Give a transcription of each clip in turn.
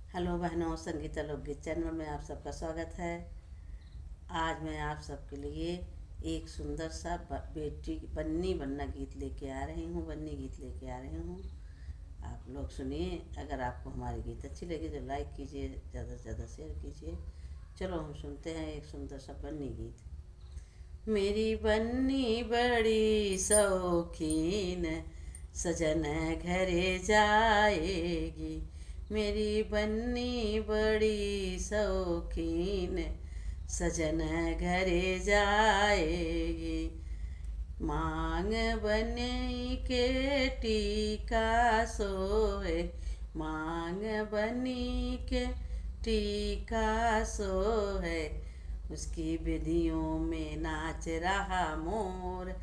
Hello बहनों, संगीता लोकगीत channel में आप सबका स्वागत है। आज मैं आप सबके लिए एक सुंदर सा बेटी बन्नी बन्ना गीत लेके आ रही हूँ। बन्नी गीत लेके आ रही हूँ, आप लोग सुनिए। अगर आपको हमारी गीत अच्छी लगे तो लाइक कीजिए, ज़्यादा से ज़्यादा शेयर कीजिए। चलो हम सुनते हैं एक सुंदर सा बन्नी गीत। मेरी बन्नी बड़ी शौकीन, सजन घरे जाएगी। मेरी बन्नी बड़ी शौकीन, सजन घरे जाएगी। मांग बनी के टीका सोए, मांग बनी के टीका सोए। उसकी विधियों में नाच रहा मोर,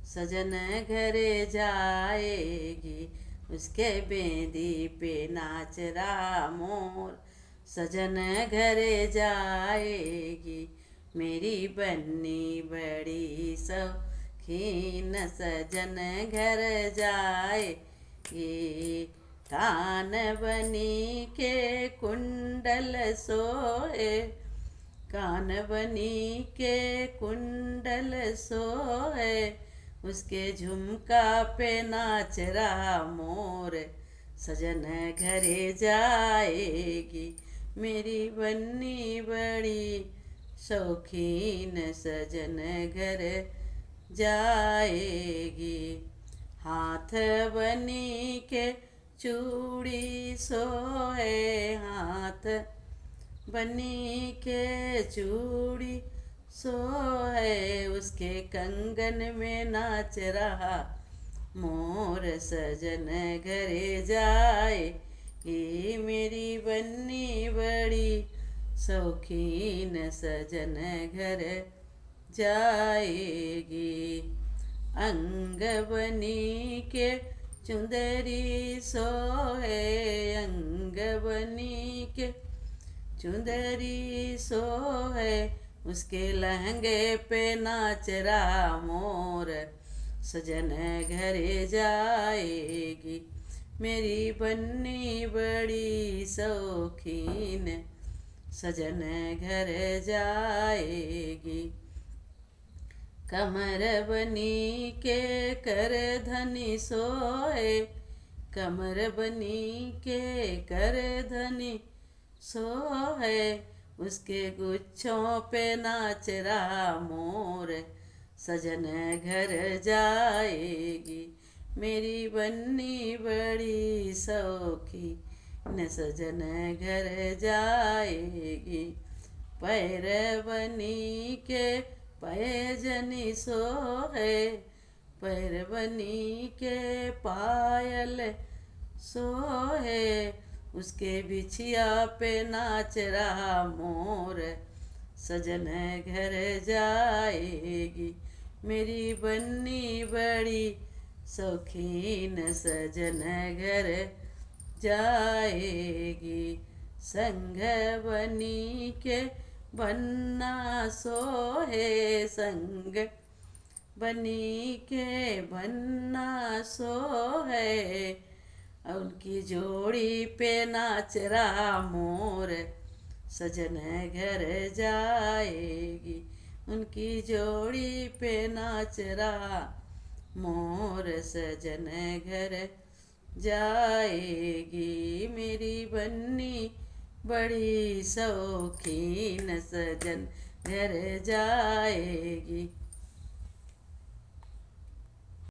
सजन घरे जाएगी। उसके बेदी पे नाच रहा मोर, सजन घरे जाएगी। मेरी बन्नी बड़ी शौकीन, सजन घर जाएगी। कान बनी के कुंडल सोए, कान बनी के कुंडल सोए। उसके झुमका पे नाच रहा मोर, सजन घरे जाएगी। मेरी बन्नी बड़ी शौकीन, सजन घर जाएगी। हाथ बनी के चूड़ी सोए, हाथ बनी के चूड़ी सोए। उसके कंगन में नाच रहा मोर, सजन घरे जाए। ये मेरी बन्नी बड़ी शौकीन, सजन घर जाएगी। अंग बनी के चुंदरी सोए, अंग बनी के चुंदरी सोए। उसके लहंगे पे नाच रहा मोर, सजन घरे जाएगी। मेरी बन्नी बड़ी शौकीन, सजन घर जाएगी। कमर बनी के कर धनी सोए, कमर बनी के कर धनी सोए। उसके गुच्छों पे नाच रहा मोर, सजन घर जाएगी। मेरी बन्नी बड़ी शौकीन, सजन घर जाएगी। पैर बनी के पैजनी सोए, पैर बनी के पायल सोए। उसके बिछिया पे नाच रहा मोर, सजन घर जाएगी। मेरी बन्नी बड़ी शौकीन, सजन घर जाएगी। संग बनी के बन्ना सोए, संग बनी के बन्ना सोए। उनकी जोड़ी पे नाच रहा मोर, सजन घर जाएगी। उनकी जोड़ी पे नाच रहा मोर, सजन घर जाएगी। मेरी बन्नी बड़ी शौकीन, सजन घर जाएगी।